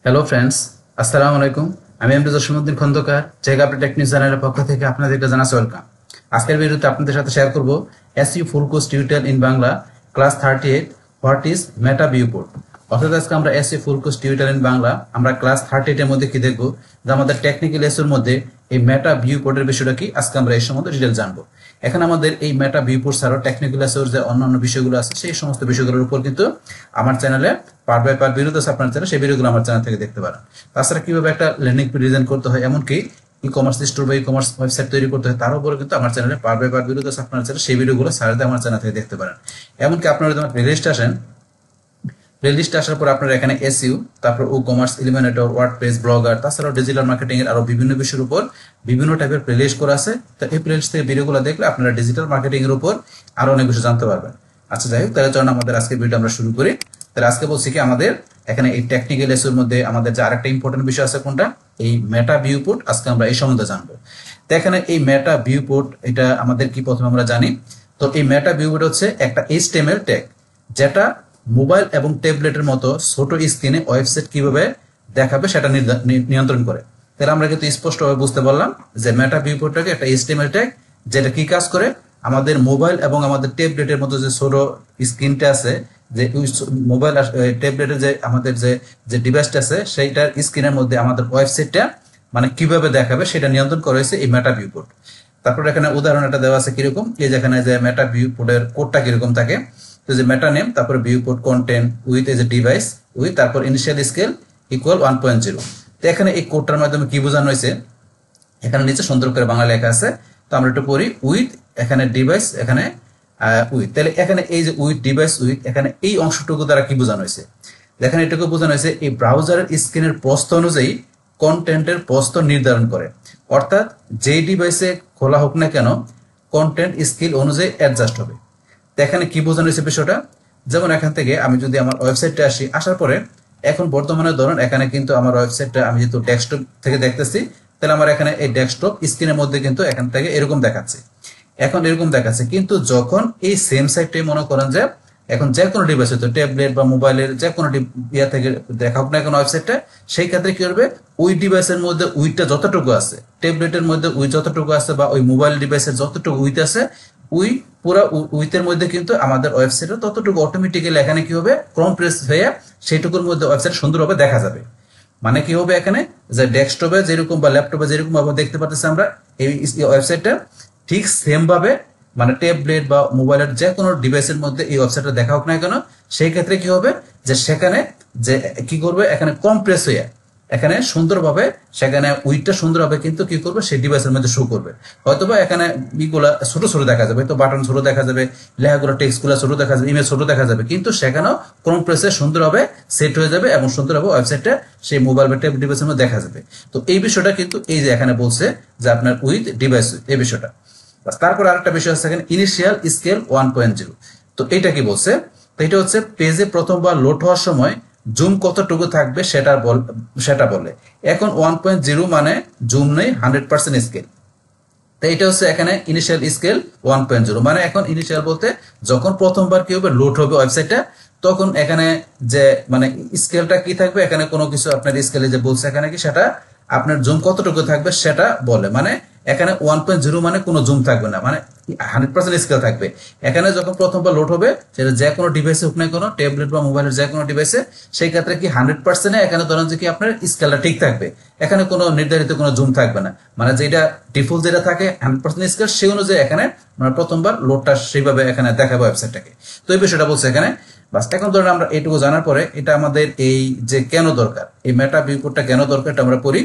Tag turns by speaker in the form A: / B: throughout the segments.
A: Hello friends, আসসালামু আলাইকুম। আমি MD Jasimuddin Khandakar, check update tech news চ্যানেলের পক্ষ থেকে আপনাদেরকে জানাচ্ছি ওয়েলকাম। আজকের ভিডিওতে আপনাদের সাথে শেয়ার করব SU full course tutorial in Bangla class 38 what is meta viewport. অর্থাৎ আজকে আমরা SU full course tutorial in Bangla আমরা ক্লাস 38 এর মধ্যে কি দেখব, যে আমাদের টেকনিক্যাল এসইউর মধ্যে এই মেটা ভিউপোর্টের বিষয়টা কি আজকে আমরা এই সম্বন্ধে ডিটেইল জানবো। এখন আমাদের এই মেটা ভিউপোর্ট ছাড়াও টেকনিক্যাল এসইউর যে অন্যান্য বিষয়গুলো আছে সেই সমস্ত বিষয়গুলোর উপর কিন্তু আমার চ্যানেলে পার্ট বাই পার্ট ভিডিও আছে, আপনার চ্যানেল সেই ভিডিওগুলো আমার চ্যানেল থেকে দেখতে পারেন। তাছাড়া কিভাবে একটা ল্যান্ডিং পেজ ডিজাইন করতে হয়, এমনকি ই কমার্স স্টোর বা ই কমার্স ওয়েবসাইট তৈরি করতে হয়, তার উপরে কিন্তু আমার চ্যানেলে পার্ট বাই পার্ট ভিডিও আছে, আপনার চ্যানেল সেই ভিডিওগুলো সার্চ দিয়ে আমার চ্যানেল থেকে দেখতে পারেন। এমনকি আপনারা যদি আমার প্লেলিস্টে আসেন, প্লেলিস্টে আসার পর আপনারা এখানে এসইউ, তারপর ও কমার্স, এলিমিনেটর, ওয়ার্ডপ্রেস, ব্লগার, তাছাড়াও ডিজিটাল মার্কেটিং এর আরো বিভিন্ন বিষয়ের উপর বিভিন্ন টাইপের প্লেলিস্ট করা আছে। তো এই প্লেলিস্ট থেকে ভিডিওগুলো দেখলে আপনারা ডিজিটাল মার্কেটিং এর উপর আরো অনেক কিছু জানতে পারবেন। আচ্ছা, যাই হোক, তাহলে চলুন আমাদের আজকে ভিডিও আমরা শুরু করি। তাহলে আজকে বলছি কি, আমাদের এখানে এই টেকনিক্যাল এসইউর মধ্যে আমাদের যে আরেকটা ইম্পর্টেন্ট বিষয় আছে, কোনটা? এই মেটা ভিউপোর্ট। আজকে আমরা এই সম্বন্ধে জানবো। তো এখানে এই মেটা ভিউপোর্ট এটা আমাদের কি, প্রথমে আমরা জানি তো এই মেটা ভিউপোর্ট হচ্ছে একটা এইচটিএমএল ট্যাগ, যেটা মোবাইল এবং ট্যাবলেটের মতো ছোট স্ক্রিনে ওয়েবসাইট কিভাবে দেখাবে সেটা নিয়ন্ত্রণ করে। তাহলে আমরা কিন্তু স্পষ্টভাবে বুঝতে পারলাম যে মেটা ভিউপোর্টটাকে একটা এইচটিএমএল ট্যাগ, যেটা কি কাজ করে, আমাদের মোবাইল এবং আমাদের ট্যাবলেটের মতো যে ছোট স্ক্রিনটা আছে, যে মোবাইল আর ট্যাবলেটের যে আমাদের যে ডিভাইসটা আছে সেইটার স্ক্রিনের মধ্যে আমাদের ওয়েবসাইটটা মানে কিভাবে দেখাবে সেটা নিয়ন্ত্রণ করা হয়েছে এই মেটা ভিউপোর্ট। তারপর এখানে উদাহরণ একটা দেওয়া আছে কিরকম, এই যেখানে যে মেটা ভিউপোর্টের কোডটা কিরকম থাকে। তো যে মেটা নেম, তারপর viewport content with as a device with, তারপর ইনিশিয়াল স্কেল ইকুয়াল 1.0। তো এখানে এই কোডটার মাধ্যমে কি বোঝানো হয়েছে, এখানে নিচে সুন্দর করে বাংলা লেখা আছে। তো আমরা একটু পড়ি, উইথ, এখানে ডিভাইস, এখানে উইথ। তাহলে এখানে এই যে উইথ ডিভাইস উইথ, এখানে এই অংশটুকু দ্বারা কি বোঝানো হয়েছে, এখানে এটুকু বোঝানো হয়েছে এই ব্রাউজারের স্ক্রিনের প্রস্থ অনুযায়ী কন্টেন্টের প্রস্থ নির্ধারণ করে। অর্থাৎ যেই ডিভাইসে খোলা হোক না কেন, কন্টেন্ট স্কিল অনুযায়ী অ্যাডজাস্ট হবে। তো এখানে কি বোঝানো হয়েছে বিষয়টা, যেমন এখান থেকে আমি যদি আমার ওয়েবসাইটে আসি, আসার পরে এখন বর্তমানে ধরুন এখানে কিন্তু আমার ওয়েবসাইটটা আমি যেহেতু ডেস্কটপ থেকে দেখতেছি, তাহলে আমার এখানে এই ডেস্কটপ স্ক্রিনের মধ্যে কিন্তু এখান থেকে এরকম দেখাচ্ছে, এখন এরকম দেখাচ্ছে। কিন্তু যখন এই সেম সাইটটাই মনে করেন যে এখন যে কোনো ডিভাইস হতো, ট্যাবলেট বা মোবাইলের যে কোনো ইয়া থেকে দেখা হোক না এখন ওয়েবসাইটটা, সেই ক্ষেত্রে কি করবে, ওই ডিভাইসের মধ্যে উইথটা যতটুকু আছে, ট্যাবলেটের মধ্যে উইথ যতটুকু আছে বা ওই মোবাইল ডিভাইসের যতটুকু উইথ আছে, ওই পুরো উইথের মধ্যে কিন্তু আমাদের ওয়েবসাইটে ততটুকু অটোমেটিক্যালি এখানে কি হবে, কম্প্রেস হয়ে সেইটুকুর মধ্যে ওয়েবসাইট সুন্দরভাবে দেখা যাবে। মানে কি হবে, এখানে যে ডেস্কটপে যেরকম বা ল্যাপটপে যেরকম ভাবে দেখতে পাচ্ছি আমরা এই ওয়েবসাইটটা, ঠিক সেম ভাবে মানে ট্যাবলেট বা মোবাইলের যে কোনো ডিভাইসের মধ্যে এই ওয়েবসাইটটা দেখা হোক না কেন, সেই ক্ষেত্রে কি হবে, যে সেখানে যে কি করবে, এখানে কম্প্রেস হয়ে এখানে সুন্দরভাবে সেখানে উইথটা সুন্দরভাবে কিন্তু কি করবে, সেই ডিভাইসের মধ্যে শো করবে। হয়তোবা এখানে ইগুলা ছোট ছোট দেখা যাবে, তো বাটন ছোট দেখা যাবে, লেখাগুলো টেক্সটগুলো ছোট দেখা যাবে, ইমেজ ছোট দেখা যাবে, কিন্তু সেখানেও কম্প্রেসে সুন্দরভাবে সেট হয়ে যাবে এবং সুন্দরভাবে ওয়েবসাইটটা সেই মোবাইল বা ট্যাব ডিভাইসের মধ্যে দেখা যাবে। তো এই বিষয়টা কিন্তু এই যে এখানে বলছে যে আপনার উইথ ডিভাইস উইথ, এই বিষয়টা। তারপর আরেকটা বিষয় আছে এখানে, ইনিশিয়াল স্কেল 1.0। তো এটা কি বলছে, তো এটা হচ্ছে পেজে প্রথমবার লোড হওয়ার সময় জুম কতটুকু থাকবে সেটা বলে। এখন 1.0 মানে জুম নেই, 100% স্কেল। তো এটা হচ্ছে এখানে ইনিশিয়াল স্কেল 1.0, মানে এখন ইনিশিয়াল বলতে যখন প্রথমবার কি হবে, লোড হবে ওয়েবসাইটটা, তখন এখানে যে মানে স্কেলটা কি থাকবে, এখানে কোনো কিছু আপনার স্কেলে যে বলছে এখানে কি, সেটা আপনার জুম কতটুকু থাকবে সেটা বলে। মানে এখানে 1.0 মানে কোনো জুম থাকবে না, মানে 100% স্কেল থাকবে। এখানে যখন প্রথমবার লোড হবে, সেটা যে কোনো ডিভাইসে হোক না কোনো, ট্যাবলেট বা মোবাইলের যে কোনো ডিভাইসে, সেই ক্ষেত্রে কি 100% এখানে ধরেন যে কি আপনার স্কেলটা ঠিক থাকবে, এখানে কোনো নির্ধারিত কোনো জুম থাকবে না। মানে যেটা ডিফল্ট যেটা থাকে 100% স্কেল, সেই অনুযায়ী এখানে মানে প্রথমবার লোডটা সেইভাবে এখানে দেখাবে ওয়েবসাইটটাকে। তো এই বিষয়টা বলছে এখানে। বাস, এখন ধরেন আমরা এইটুকু জানার পরে এটা আমাদের এই যে কেন দরকার, এই মেটা ভিউপোর্টটা কেন দরকার এটা আমরা পড়ি।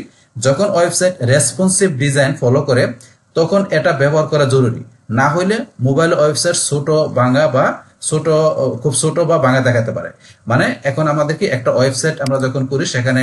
A: যখন ওয়েবসাইট রেসপন্সিভ ডিজাইন ফলো করে, তখন এটা ব্যবহার করা জরুরি। না হইলে মোবাইল ওয়েবসাইট ছোট ভাঙা বা খুব ছোট বা ভাঙা দেখাতে পারে। মানে এখন আমাদের কি একটা ওয়েবসাইট আমরা যখন করি, সেখানে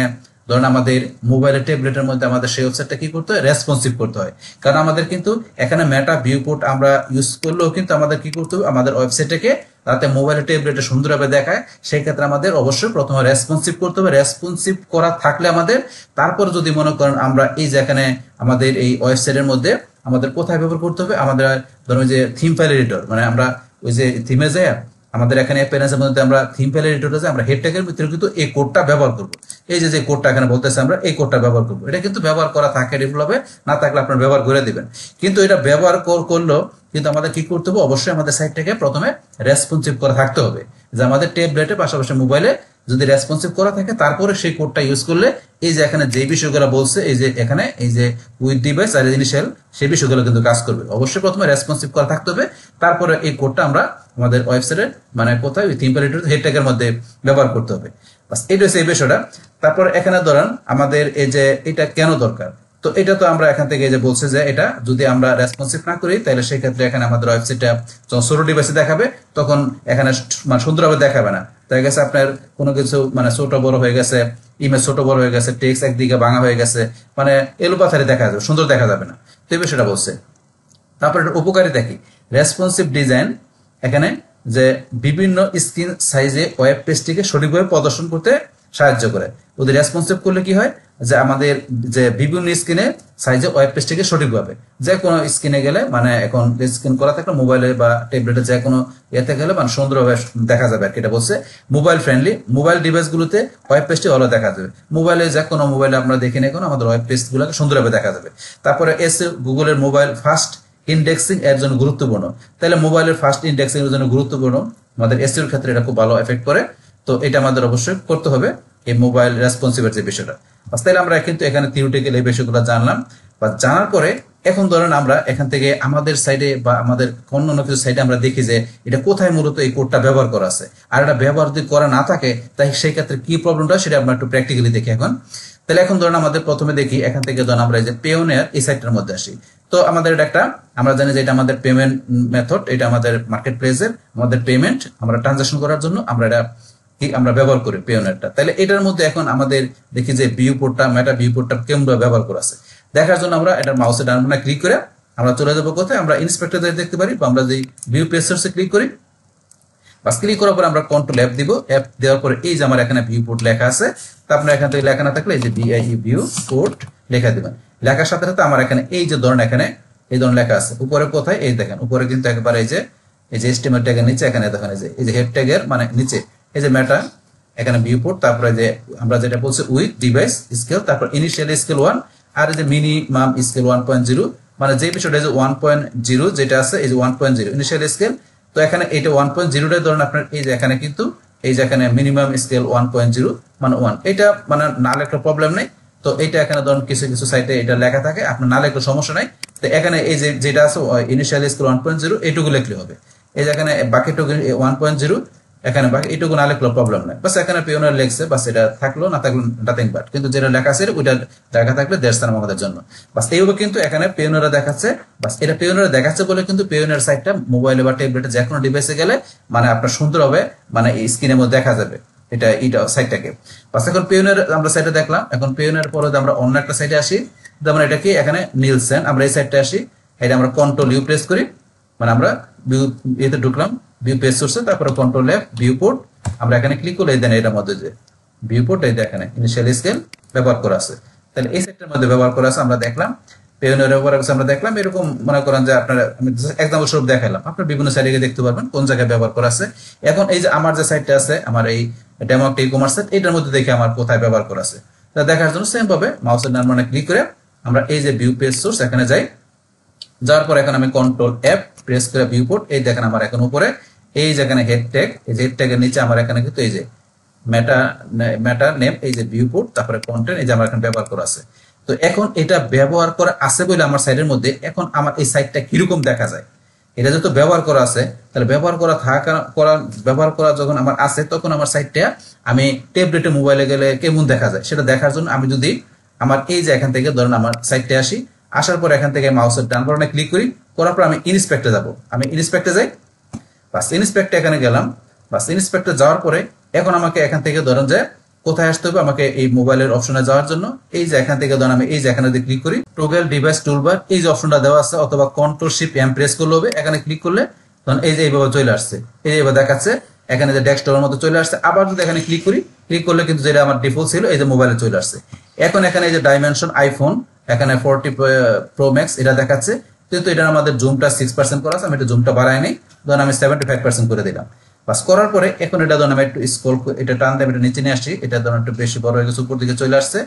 A: ধরুন আমাদের মোবাইলের ট্যাবলেটের মধ্যে আমাদের সেই ওয়েবসাইটটা কি করতে হয়, রেসপন্সিভ করতে হয়। কারণ আমাদের কিন্তু এখানে মেটা ভিউপোর্ট আমরা ইউজ করলেও কিন্তু আমাদের কি করতে হবে, আমাদের ওয়েবসাইটটাকে তাতে মোবাইলের ট্যাবলেটে সুন্দরভাবে দেখায়, সেই ক্ষেত্রে আমাদের অবশ্যই প্রথমে রেসপন্সিভ করতে হবে। রেসপন্সিভ করা থাকলে আমাদের, তারপর যদি মনে করেন আমরা এই যে এখানে আমাদের এই ওয়েবসাইটের মধ্যে আমাদের কোথায় ব্যবহার করতে হবে, আমাদের ধরুন যে থিম ফাইল এডিটর, মানে আমরা ওই যে থিমে যায় আমাদের এখানে অ্যাপিয়ারেন্সের মধ্যে আমরা থিম ফাইল এডিটর আছে, আমরা হেড ট্যাগের ভিতরে কিন্তু এই কোডটা ব্যবহার করব। এই যে কোডটা এখানে বলতেছে আমরা এই কোডটা ব্যবহার করবো। এটা কিন্তু ব্যবহার করা থাকে ডেভেলপে, না থাকলে আপনার ব্যবহার করে দিবেন। কিন্তু এটা ব্যবহার করলেও কিন্তু আমাদের কি করতে হবে, অবশ্যই আমাদের সাইটটাকে প্রথমে রেসপন্সিভ করা থাকতে হবে, যে আমাদের ট্যাবলেটে পাশাপাশি মোবাইলে যদি রেসপন্সিভ করা থাকে তারপরে সেই কোডটা ইউজ করলে এই যে এখানে যে বিষয়গুলো বলছে, এই যে এখানে এই যে উইথ ডিভাইস আর ইনিশিয়াল, সেই বিষয়গুলো কিন্তু কাজ করবে। অবশ্যই প্রথমে রেসপন্সিভ করা থাকতে হবে, তারপরে এই কোডটা আমরা আমাদের ওয়েবসাইটে মানে কোথায় ইম্পলিমেন্টেড হেড ট্যাগের মধ্যে ব্যবহার করতে হবে। বাস এটা হচ্ছে এই বিষয়টা। তারপর এখানে ধরেন আমাদের এই যে এটা কেন দরকার, তো এটা তো আমরা এখান থেকে যে বলছে যে এটা যদি আমরা রেসপন্সিভ না করি তাহলে সেই ক্ষেত্রে এখানে আমাদের ওয়েবসাইটটা যখন ছোট ডিভাইসে দেখাবে তখন এখানে মানে সুন্দরভাবে দেখাবে না। দেখা গেছে আপনার কোনো কিছু মানে ছোট বড় হয়ে গেছে, ইমেজ ছোট বড় হয়ে গেছে, টেক্সট একদিকে ভাঙা হয়ে গেছে, মানে এলোপাথারি দেখা যাবে, সুন্দর দেখা যাবে না। তো এই বিষয়টা বলছে। তারপর এটা উপকারিতা কি, রেসপন্সিভ ডিজাইন এখানে যে বিভিন্ন স্ক্রিন সাইজে ওয়েব পেজটিকে সঠিকভাবে প্রদর্শন করতে সাহায্য করে। ওদের রেসপন্সিভ করলে কি হয়, যে আমাদের যে বিভিন্ন স্ক্রিনে সাইজে ওয়েব পেজটিকে সঠিকভাবে যে কোনো স্ক্রিনে গেলে মানে এখন স্ক্রিন করা থাকলে মোবাইলে বা ট্যাবলেটে যে কোনো ইয়েতে গেলে মানে সুন্দরভাবে দেখা যাবে আর কি। এটা বলছে মোবাইল ফ্রেন্ডলি, মোবাইল ডিভাইসগুলোতে ওয়েব পেজটি ভালো দেখা যাবে। মোবাইলে যে কোনো মোবাইলে আমরা দেখি না কোনো আমাদের ওয়েব পেজগুলোকে সুন্দরভাবে দেখা যাবে। তারপরে গুগলের মোবাইল ফার্স্ট ইন্ডেক্সিং এর জন্য গুরুত্বপূর্ণ, তাহলে মোবাইলের ফার্স্ট ইন্ডেক্সিং এর জন্য গুরুত্বপূর্ণ, আমাদের এসইওর ক্ষেত্রে এটা খুব ভালো এফেক্ট করে। তো এটা আমাদের অবশ্যই করতে হবে এই মোবাইল রেসপন্সিভের যে বিষয়টা। তাহলে আমরা কিন্তু এখানে থিওরিটিক্যাল এই বিষয়গুলো জানলাম, বা জানার পরে এখন ধরেন আমরা এখান থেকে আমাদের সাইডে বা আমাদের অন্য কিছু সাইডে আমরা দেখি যে এটা কোথায় মূলত এই কোডটা ব্যবহার করা আছে, আর এটা ব্যবহার যদি করা না থাকে তাই সেই ক্ষেত্রে কি প্রবলেমটা সেটা আমরা একটু প্র্যাকটিক্যালি দেখি এখন। তাহলে এখন ধরেন আমাদের প্রথমে দেখি এখান থেকে ধরেন আমরা এই যে পেওনিয়ার এই সাইটটার মধ্যে আসি। তো আমাদের এটা একটা আমরা জানি যে এটা আমাদের পেমেন্ট মেথড, এটা আমাদের মার্কেট প্লেসের আমাদের পেমেন্ট আমরা ট্রানজাকশন করার জন্য আমরা এটা আমরা ব্যবহার করি পেওনিয়ারটা। তাহলে এটার মধ্যে এখন আমাদের দেখি যে ভিউ পোর্টটা মেটা ভিউ পোর্টটা কেমন ব্যবহার করা আছে দেখার জন্য আমরা এটা মাউসের ডান বাটনে ক্লিক করে আমরা চলে যাবো কোথায়, আমরা ইন্সপেক্টর দেখতে পারি, বা আমরা যে ভিউ পেজ সোর্সে ক্লিক করি, বাস ক্লিক করার পর আমরা কন্ট্রোল এফ দিব। এফ দেওয়ার পরে এই যে আমার এখানে ভিউ পোর্ট লেখা আছে, তা আপনার এখান থেকে লেখা না থাকলে এই যে বিআইই ভিউ পোর্ট লেখা দিবেন। লেখার সাথে সাথে আমার এখানে এই যে ধরনের এখানে এই ধরনের লেখা আছে উপরে কোথায়, এই দেখেন উপরে কিন্তু একবার এই যে এসটিএমএল ট্যাগের নিচে এখানে দেখেন এই যে হেড ট্যাগের মানে নিচে এই যে মেটা এখানে ভিউ পোর্ট, তারপরে যে আমরা যেটা বলছি উইথ ডিভাইস স্কেল, তারপর ইনিশিয়াল স্কেল 1 আর এই যে মিনিমাম স্কেল 1.0, মানে যে বিষয়টা যে 1.0 যেটা আছে এই যে 1.0 ইনিশিয়াল স্কেল। তো এখানে এটা 1.0 এর ধরুন আপনার এই যে এখানে কিন্তু এই যে এখানে মিনিমাম স্কেল 1.0 মানে 1, এটা মানে না লেখলে প্রবলেম নেই। তো এটা এখানে ধরুন কিছু কিছু সাইটে এটা লেখা থাকে, আপনার না লেখলে সমস্যা নাই। তো এখানে এই যে যেটা আছে ইনিশিয়াল স্কেল 1.0 এইটুকু লিখলে হবে। এই যে এখানে বাকিটুকু 1.0 এখানে বাকি এইটুকু না লিখলেও প্রবলেম নাই, বাস এখানে পেওনিয়ার লেখছে, বাস এটা থাকলো না থাকলো নাথিং বাট, কিন্তু যেটা লেখা আছে ওইটা লেখা থাকলে দ্যাটস এনাফ আমাদের জন্য। বাস এইভাবে কিন্তু এখানে পেওনিয়ার দেখাচ্ছে, বাস এটা পেওনিয়ার দেখাচ্ছে বলে কিন্তু পেওনিয়ার সাইটটা মোবাইলে বা ট্যাবলেটে যে কোনো ডিভাইসে গেলে মানে আপনার সুন্দর হবে, মানে স্ক্রিনের মধ্যে দেখা যাবে এটা সাইটটাকে। বাস এখন পেওনিয়ার আমরা সাইটে দেখলাম, এখন পেওনিয়ার পরে আমরা অন্য একটা সাইটে আসি, যেমন এটা কি এখানে নিলসেন, আমরা এই সাইটে আসি, এটা আমরা কন্ট্রোল ইউ প্রেস করি, মানে আমরা ভিউ এতে ঢুকলাম ভিউ পেজ সোর্সে, তারপরে কন্ট্রোল এফ ভিউ পোর্ট আমরা এখানে ক্লিক করলে দেন এটার মধ্যে যে ভিউ পোর্ট এই দেখেন ইনিশিয়াল স্কেল ব্যবহার করা আছে। তাহলে এই সেক্টরের মধ্যে ব্যবহার করা আছে আমরা দেখলাম, পেওনিয়ার ব্যবহার আছে আমরা দেখলাম। এরকম মনে করেন যে আপনারা আমি এক্সাম্পল স্বরূপ দেখালাম, আপনারা বিভিন্ন সাইটে গিয়ে দেখতে পারবেন কোন জায়গায় ব্যবহার করা আছে। এখন এই যে আমার যে সাইটটা আছে আমার এই ডেমো ই কমার্স সাইট, এটার মধ্যে দেখে আমার কোথায় ব্যবহার করা আছে তা দেখার জন্য সেম ভাবে মাউসের ডান বাটনে ক্লিক করে আমরা এই যে ভিউ পেজ সোর্স এখানে যাই, যাওয়ার পর এখন আমি কন্ট্রোল এফ প্রেস করে ভিউ পোর্ট এই দেখেন আমার এখন উপরে এই যেখানে হেড ট্যাগ, এই যে হেড ট্যাগের নিচে আমার এখানে কিন্তু এই যে মেটা নেম এই যে ভিউ পোর্ট তারপরে কন্টেন্ট এই যে আমার এখানে ব্যবহার করা আছে। তো এখন এটা ব্যবহার করা আছে বলে আমার সাইটের মধ্যে এখন আমার এই সাইটটা কিরকম দেখা যায়, এটা যেহেতু ব্যবহার করা আছে তাহলে ব্যবহার করা যখন আমার আছে তখন আমার সাইটটা আমি ট্যাবলেটে মোবাইলে গেলে কেমন দেখা যায় সেটা দেখার জন্য আমি যদি আমার এই যে এখান থেকে ধরুন আমার সাইটে আসি, আসার পর এখান থেকে মাউসের ডান বাটনে ক্লিক করি, করার পর আমি ইন্সপেক্টে যাব, আমি ইন্সপেক্টে যাই, বাস ইন্সপেক্টে এখানে গেলাম, বাস ইন্সপেক্টে যাওয়ার পরে এখন আমাকে এখান থেকে ধরেন যে কোথায় আসতে হবে, আমাকে এই মোবাইলের অপশনে যাওয়ার জন্য এই যে এখান থেকে ধরেন আমি এই যে এখানে ক্লিক করি টগল ডিভাইস টুলবার এই যে অপশনটা দেওয়া আছে, অথবা কন্ট্রোল শিফট এম প্রেস করলে হবে, এখানে ক্লিক করলে তখন এই যে এইভাবে চলে আসছে, এই যে দেখাচ্ছে এখানে যে ডেস্কটপের মতো চলে আসছে। আবার যদি এখানে ক্লিক করি, ক্লিক করলে কিন্তু যেটা আমার ডিফল্ট ছিল এই যে মোবাইলে চলে আসছে। এখন এখানে এই যে ডাইমেনশন আইফোন এখানে 40 প্রো ম্যাক্স এটা দেখাচ্ছে, কিন্তু এটা আমাদের জুমটা 6% করা আছে, আমি এটা জুমটা বাড়াই নেই, ধরুন আমি 75% করে দিলাম। বাস করার পরে এখন এটা ধরুন আমি একটু স্ক্রল এটা টান দিয়ে এটা নিচে নিয়ে আসছি, এটা ধরুন একটু বেশি বড় হয়ে গেছে, উপর দিকে চলে আসছে।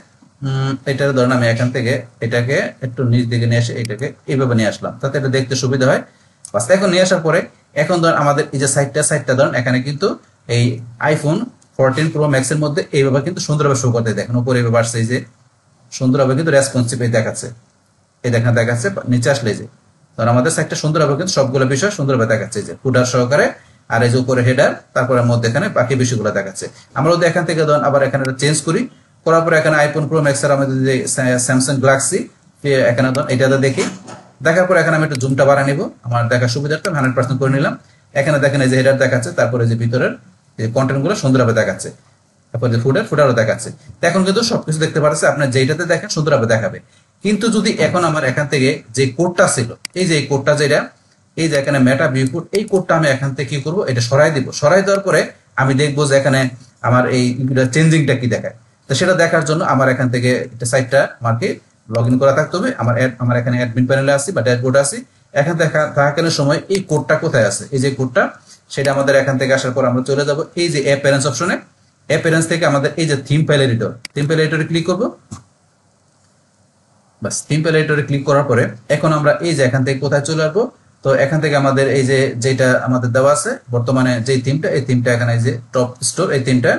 A: এটা ধরুন আমি এখান থেকে এটাকে একটু নিচ দিকে নিয়ে এসে এটাকে এইভাবে নিয়ে আসলাম, তাতে এটা দেখতে সুবিধা হয়। বাস এখন নিয়ে আসার পরে এখন ধরুন আমাদের এই যে সাইডটা ধরুন এখানে কিন্তু এই আইফোন 14 প্রো ম্যাক্স এর মধ্যে এইভাবে কিন্তু সুন্দরভাবে শো করতে দেখেন, উপরে এইভাবে আসছে, এই যে সুন্দরভাবে কিন্তু রেসপন্সিভ দেখাচ্ছে, এই দেখেন দেখাচ্ছে। নিচে আসলে যে ধরুন আমাদের সাইডটা সুন্দরভাবে কিন্তু সবগুলো বিষয় সুন্দরভাবে দেখাচ্ছে, যে ফুটার সহকারে, আর এই যে উপরে হেডার, তারপরে মধ্যে এখানে বাকি বিষয়গুলো দেখাচ্ছে। আমরা যদি এখান থেকে ধরুন আবার এখানে চেঞ্জ করি, করার পরে এখানে আইফোন প্রো ম্যাক্স এর আমাদের যে স্যামসাং গ্যালাক্সি এখানে ধরুন এটাতে দেখি, দেখার পরে এখানে আমি একটু জুমটা বাড়া নিব, আমার দেখার সুবিধার্থে 100% করে নিলাম। এখানে দেখেন এই যে হেডার দেখাচ্ছে, তারপরে যে ভিতরের যে কন্টেন্ট গুলো সুন্দরভাবে দেখাচ্ছে, তারপরে যে ফুটারও দেখাচ্ছে। এখন কিন্তু সবকিছু দেখতে পাচ্ছে, আপনার যেটাতে দেখেন সুন্দরভাবে দেখাবে। কিন্তু যদি এখন আমার এখান থেকে যে কোডটা ছিল, এই যে এই কোডটা যেটা, এই যে এখানে মেটা ভিউ কোড, এই কোডটা আমি এখান থেকে কি করব, এটা সরাই দিব। সরাই দেওয়ার পরে আমি দেখবো যে এখানে আমার এই চেঞ্জিংটা কি দেখায়। তো সেটা দেখার জন্য আমার এখান থেকে এটা সাইটটা আমাকে লগ ইন করা থাকতে হবে। আমার এখানে অ্যাডমিন প্যানেলে আসি বা ড্যাশবোর্ডে আসি। এখান থেকে থাকাকালীন সময় এই কোডটা কোথায় আছে, এই যে কোডটা, সেটা আমাদের এখান থেকে আসার পর আমরা চলে যাব এই যে অ্যাপিয়ারেন্স অপশনে। অ্যাপিয়ারেন্স থেকে আমাদের এই যে থিম প্যালেট এডিটরে ক্লিক করব। বাস থিম প্যালেট এডিটরে ক্লিক করার পরে এখন আমরা এই যে এখান থেকে কোথায় চলে আসবো, তো এখান থেকে আমাদের এই যে যেটা আমাদের দেওয়া আছে বর্তমানে যেই থিমটা, এই থিমটা এখানে এই যে টপ স্টোর, এই থিমটা।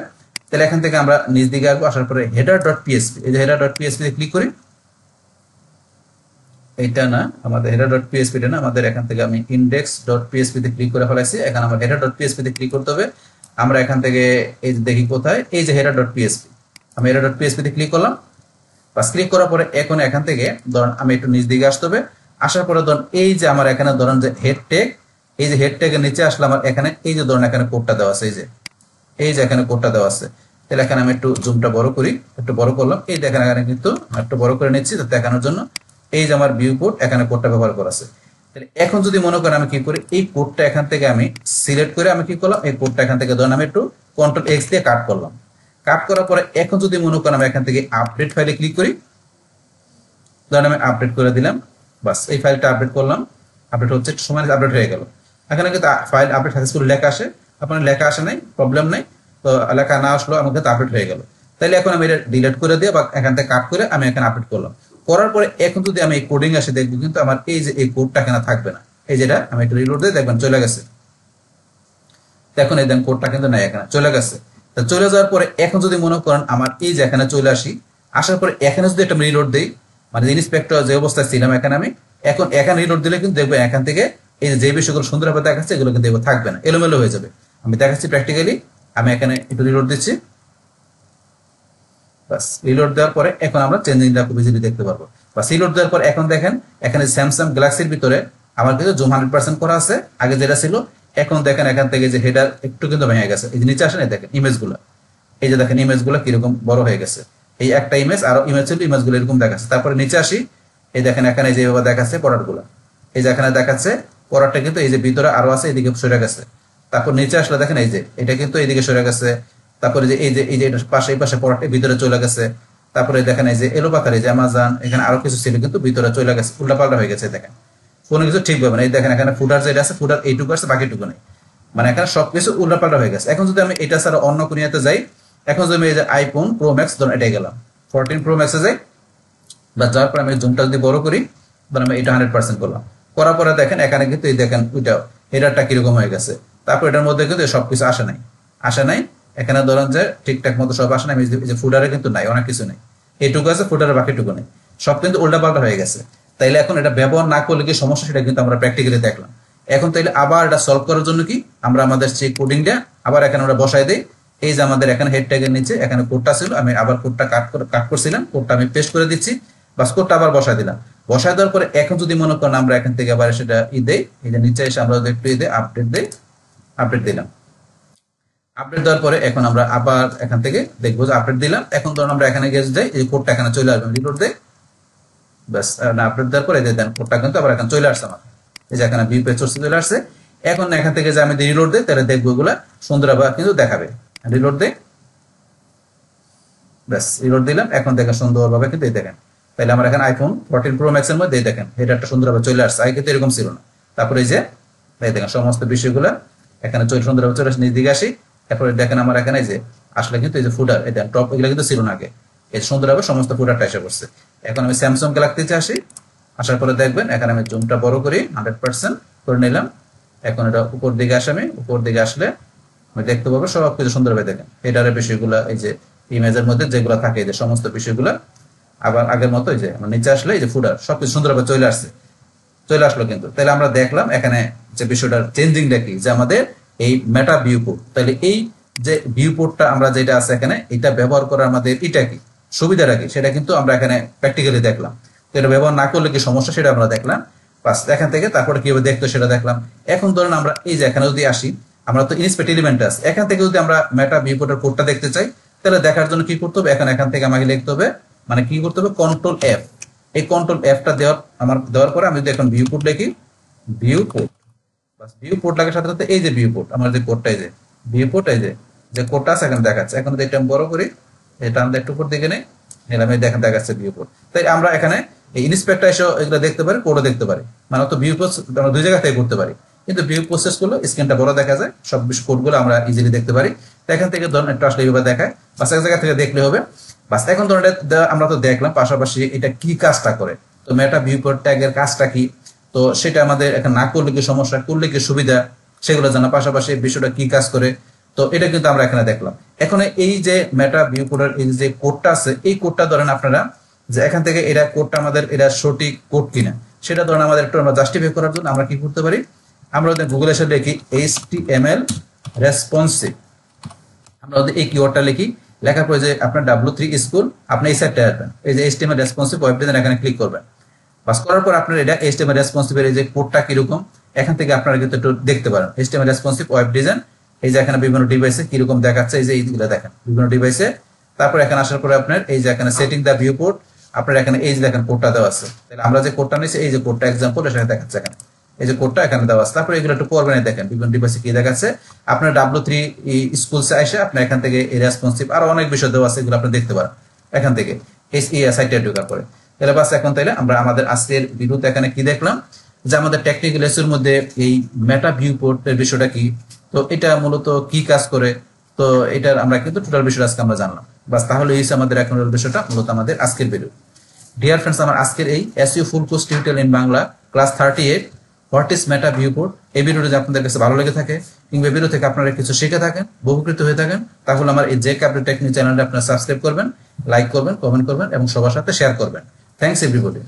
A: তাহলে এখান থেকে আমরা নিচ দিকে আসবো, আসার পরে header.php, এই যে header.php তে ক্লিক করি। এটা না, আমাদের header.php টা না, আমাদের এখান থেকে আমি index.php তে ক্লিক করে ফেলাইছি। এখন আমার header.php তে ক্লিক করতে হবে। আমরা এখান থেকে এই যে দেখি কোথায়, এই যে header.php, আমি header.php তে ক্লিক করলাম। বাস ক্লিক করার পরে এখন এখান থেকে ধরুন আমি একটু নিচ দিকে আসতে হবে। আসার পরে ধরুন এই যে আমার এখানে ধরুন যে হেড ট্যাগ, এই যে হেড ট্যাগের নিচে আসলে আমার এখানে এই যে ধরুন এখানে কোডটা দেওয়া আছে, এই যে এখানে কোডটা দেওয়া আছে। তাহলে এখানে আমি একটু জুমটা বড় করি, একটু বড় করলাম, এই দেখেন এখানে কিন্তু একটু বড় করে নিচ্ছি দেখানোর জন্য। এই যে আমার ভিউ কোড, এখানে কোডটা ব্যবহার করা আছে। তাহলে এখন যদি মনে করেন আমি কি করি, এই কোডটা এখান থেকে আমি সিলেক্ট করে আমি কি করলাম, এই কোডটা এখান থেকে ধরুন আমি একটু Ctrl+X দিয়ে কাট করলাম। কাট করার পরে এখন যদি মনে করেন আমি এখান থেকে আপডেট ফাইলে ক্লিক করি, ধরেন আমি আপডেট করে দিলাম। বাস এই ফাইলটা আপডেট করলাম, আপডেট হচ্ছে, একটু সময় আপডেট হয়ে গেল। এখানে কিন্তু ফাইল আপডেট সাকসেসফুল লেখা আসে, আপনার লেখা আসে নাই, প্রবলেম নাই। তো লেখা না আসলো আমার কাছে আপডেট হয়ে গেল। তাহলে এখন আমি এটা ডিলিট করে দিয়ে বা এখান থেকে কাট করে আমি এখানে আপডেট করলাম। করার পরে এখন যদি আমি এই কোডিং আসে দেখবো, কিন্তু আমার এই যে এই কোডটা এখানে থাকবে না। এই যেটা আমি একটু রিলোড দিয়ে দেখবেন চলে গেছে। এখন এই দেন কোডটা কিন্তু নাই, এখানে চলে গেছে। তো চলে যাওয়ার পরে এখন যদি মনে করেন আমার এই যে এখানে চলে আসি, আসার পরে এখানে যদি একটা রিলোড দেই, মানে ইন্সপেক্টর যে অবস্থায় ছিলাম এখানে আমি, এখন এখানে রিলোড দিলে কিন্তু দেখবো এখান থেকে এই যে বিষয়গুলো সুন্দরভাবে দেখাচ্ছে, এগুলো কিন্তু থাকবে না, এলোমেলো হয়ে যাবে। আমি দেখাচ্ছি প্র্যাকটিক্যালি, আমি এখানে একটু রিলোড দিচ্ছি। বাস রিলোড দেওয়ার পরে এখন আমরা চেঞ্জিংটা খুব ইজিলি দেখতে পারবো। বাস রিলোড দেওয়ার পর এখন দেখেন এখানে স্যামসাং গ্যালাক্সির ভিতরে আমার কিন্তু জুম 100% করা আছে, আগে যেটা ছিল। এখন দেখেন এখান থেকে যে হেডার একটু কিন্তু ভেঙে গেছে, এই যে নিচে আসেন, এই দেখেন ইমেজগুলো, এই যে দেখেন ইমেজগুলো কিরকম বড় হয়ে গেছে। এই একটা ইমেজ আরো ইমেজ ছিল, ইমেজগুলো এরকম দেখাচ্ছে। তারপরে নিচে আসি, এই দেখেন এখানে যেভাবে দেখাচ্ছে প্রোডাক্টগুলো, এই যে এখানে দেখাচ্ছে প্রোডাক্টটা কিন্তু এই যে ভিতরে আরো আছে, এদিকে সরে গেছে। তারপর নিচে আসলে দেখেন এই যে এটা কিন্তু এইদিকে সরে গেছে। তারপরে যে এই যে পাশে এই পাশে প্রোডাক্টের ভিতরে চলে গেছে। তারপরে দেখেন এই যে এলোপাতার এই যে অ্যামাজন, এখানে আরো কিছু ছিল কিন্তু ভিতরে চলে গেছে, উল্টাপাল্টা হয়ে গেছে। দেখেন কোনো কিছু ঠিক পাবে না। এই দেখেন এখানে ফুটার যেটা আছে, ফুটার এইটুকু আছে, বাকিটুকু নেই, মানে এখানে সবকিছু উল্টাপাল্টা হয়ে গেছে। এখন যদি আমি এটা ছাড়া অন্য কোনো ইয়েতে যাই, এখন যদি আমি এই যে আইফোন প্রো ম্যাক্স ধরুন এটাই গেলাম, 14 প্রো ম্যাক্সে যাই, বা যাওয়ার পর আমি জুমটা যদি বড় করি, ধরুন আমি এটা 100% করলাম। করার পরে দেখেন এখানে কিন্তু এই দেখেন ওইটা হেডারটা কিরকম হয়ে গেছে। তারপর এটার মধ্যে কিন্তু সবকিছু আসে নাই। এখানে ধরেন যে ঠিকঠাক মতো সব আসে নাই, এই যে ফুটারে কিন্তু নাই, অনেক কিছু নেই, এইটুকু আছে, ফুটারের বাকিটুকু নেই, সব কিন্তু উল্টাপাল্টা হয়ে গেছে। তাইলে এখন এটা ব্যবহার না করলে কি সমস্যা, সেটা কিন্তু আমরা প্র্যাকটিক্যালি দেখলাম। এখন তাইলে আবার এটা সলভ করার জন্য কি আমরা আমাদের সেই কোডিংটা আবার এখানে আমরা বসাই দেই। এই যে আমাদের এখানে হেড ট্যাগের নিচে এখানে কোডটা ছিল, আমি আবার কোডটা কাট করছিলাম, কোডটা আমি পেস্ট করে দিচ্ছি। বাস কোডটা আবার বসাই দিলাম। বসাই দেওয়ার পরে এখন যদি মনে করেন আমরা এখান থেকে আবার সেটা দেই, এই যে নিচে এসে আমরা একটু আপডেট দিলাম। আপডেট দেওয়ার পরে এখন আমরা আবার এখান থেকে দেখবো যে আপডেট দিলাম। এখন ধরুন আমরা এখানে গেছে যাই, এই কোডটা এখানে চলে আসবে, রিলোড দেই। বাস আপডেট দেওয়ার পরে দেন কোডটা কিন্তু আবার এখানে চলে আসছে আমার, এই যে এখানে ভিউ পেজ চলে আসছে। এখন এখান থেকে যে আমি রিলোড দেই, তাহলে দেখবো এগুলা সুন্দরভাবে কিন্তু দেখাবে। রিলোড দেই, বাস রিলোড দিলাম। এখন দেখেন সুন্দরভাবে কিন্তু দেখেন, তাহলে আমার এখানে আইফোন 14 প্রো ম্যাক্স এর মধ্যে দেখেন হেডারটা সুন্দরভাবে চলে আসছে, আগে কিন্তু এরকম ছিল না। তারপরে এই যে দেখেন সমস্ত বিষয়গুলো এখানে সুন্দরভাবে চলে আসে, নিচ দিকে আসি, এরপরে দেখেন আমার এখানে যে আসলে কিন্তু এই যে ফুটার এটা টপ এগুলো কিন্তু ছিল না আগে, এই সুন্দরভাবে সমস্ত ফুটারটা এসে পড়ছে। এখন আমি স্যামসাং গ্যালাক্সিতে আসি, আসার পরে দেখবেন এখানে আমি জুমটা বড় করি 100% করে নিলাম। এখন এটা উপর দিকে আসে, আমি উপর দিকে আসলে আমি দেখতে পাবো সবকিছু সুন্দরভাবে দেখেন হেডারের বিষয়গুলো, এই যে ইমেজের মধ্যে যেগুলো থাকে এই যে সমস্ত বিষয়গুলো আবার আগের মতো এই যে নিচে আসলে এই যে ফুটার সবকিছু সুন্দরভাবে চলে আসলো কিন্তু। তাহলে আমরা দেখলাম এখানে যে বিষয়টার চেঞ্জিংটা কি, যে আমাদের এই মেটা ভিউপোর্ট, তাহলে এই যে ভিউপোর্টটা আমরা যেটা আছে এখানে এটা ব্যবহার করা আমাদের এটা কি সুবিধাটা কি সেটা কিন্তু আমরা এখানে প্র্যাকটিক্যালি দেখলাম। তো এটা ব্যবহার না করলে কি সমস্যা সেটা আমরা দেখলাম, বাস এখান থেকে তারপরে কিভাবে দেখতো সেটা দেখলাম। এখন ধরুন আমরা এই যে এখানে যদি আসি, আমরা তো ইনস্পেক্ট এলিমেন্ট আছে, এখান থেকে যদি আমরা মেটা ভিউপোর্টের কোডটা দেখতে চাই তাহলে দেখার জন্য কি করতে হবে, এখান থেকে আমাকে লিখতে হবে, মানে কি করতে হবে, কন্ট্রোল এফ। এই কন্ট্রোল এফটা দেওয়ার পরে আমি যদি এখন ভিউপোর্ট লিখি, ভিউপোর্ট, বাস ভিউপোর্ট লাগার সাথে সাথে এই যে ভিউপোর্ট আমার যে কোডটা, এই যে ভিউপোর্ট, এই যে কোডটা আছে এখানে দেখাচ্ছে। এখন যদি এটা আমি বড় করি, এটা আমরা একটু উপর দিকে নেই, নিলাম, এই দেখেন দেখাচ্ছে ভিউপোর্ট। তাই আমরা এখানে এই ইন্সপেক্টর এসে এগুলো দেখতে পারি, কোডও দেখতে পারি, মানে তো ভিউপোর্ট আমরা দুই জায়গা থেকে করতে পারি। কিন্তু ভিউ প্রসেস গুলো স্ক্রিনটা বড় দেখা যায়, সব কোডগুলো আমরা ইজিলি দেখতে পারি। এখান থেকে ধরুন একটা আসলে এইভাবে দেখায়, বাস এক জায়গা থেকে দেখলে হবে। বাস এখন ধরুন আমরা তো দেখলাম, পাশাপাশি এটা কি কাজটা করে, তো মেটা ভিউপোর্ট ট্যাগের কাজটা কি, তো সেটা আমাদের এখন না করলে কি সমস্যা, করলে কি সুবিধা সেগুলো জানা, পাশাপাশি বিষয়টা কি কাজ করে, তো এটা কিন্তু আমরা এখানে দেখলাম। এখন এই যে মেটা ভিউপোর্টের এই যে কোডটা আছে, এই কোডটা ধরেন আপনারা যে এখান থেকে এটা কোডটা আমাদের এটা সঠিক কোড কিনা সেটা ধরেন আমাদের একটু আমরা জাস্টিফাই করার জন্য আমরা কি করতে পারি, আমরা যদি গুগলে এসে লিখি HTML রেসপন্সিভ, আমরা যদি এই কিওয়ার্ডটা লিখি, লেখার পরে যে আপনার W3 স্কুল আপনি এই সাইটটা আসবেন, এই যে HTML রেসপন্সিভ ওয়েব ডিজাইন এখানে ক্লিক করবেন। বাস করার পর আপনার এটা HTML রেসপন্সিভ এর এই যে কোডটা কিরকম এখান থেকে আপনারা কিন্তু একটু দেখতে পারেন। HTML রেসপন্সিভ ওয়েব ডিজাইন, এই যে এখানে বিভিন্ন ডিভাইসে কিরকম দেখাচ্ছে, এই যে এইগুলো দেখেন বিভিন্ন ডিভাইসে। তারপর এখানে আসার পরে আপনার এই যে এখানে সেটিং দা ভিউপোর্ট, আপনার এখানে এই যে দেখেন কোডটা দেওয়া আছে। তাহলে আমরা যে কোডটা নিয়েছি এই যে কোডটা এক্সাম্পল এখানে দেখাচ্ছে, এখানে এই যে কোডটা এখানে দেওয়া আছে। তারপরে এগুলো একটু পড়বেন, দেখেন বিভিন্ন ডিভাইসে কি দেখাচ্ছে। আপনার W3 স্কুলসে এসে আপনি এখান থেকে এই রেসপন্সিভ আরো অনেক বিষয় দেওয়া আছে, এগুলো আপনি দেখতে পারেন এখান থেকে এই সাইটে ঢোকার পরে। তাহলে বাস এখন তাইলে আমরা আমাদের আজকের ভিডিওতে এখানে কি দেখলাম, যে আমাদের টেকনিক্যাল এর মধ্যে এই মেটা ভিউপোর্টের বিষয়টা কি, তো এটা মূলত কি কাজ করে, তো এটার আমরা কিন্তু টোটাল বিষয়টা আজকে আমরা জানলাম। বাস তাহলে এই আমাদের এখন বিষয়টা মূলত আমাদের আজকের ভিডিও। ডিয়ার ফ্রেন্ডস, আমার আজকের এই SEO full course tutorial in Bangla class 38 what is meta viewport, এই ভিডিওটা যদি আপনাদের কাছে ভালো লেগে থাকে কিংবা ভিডিও থেকে আপনারা কিছু শিখে থাকেন, উপকৃত হয়ে থাকেন, তাহলে আমার এই জেক আপডেট টেকনিক চ্যানেলটা আপনারা সাবস্ক্রাইব করবেন, লাইক করবেন, কমেন্ট করবেন এবং সবার সাথে শেয়ার করবেন। Thanks everybody.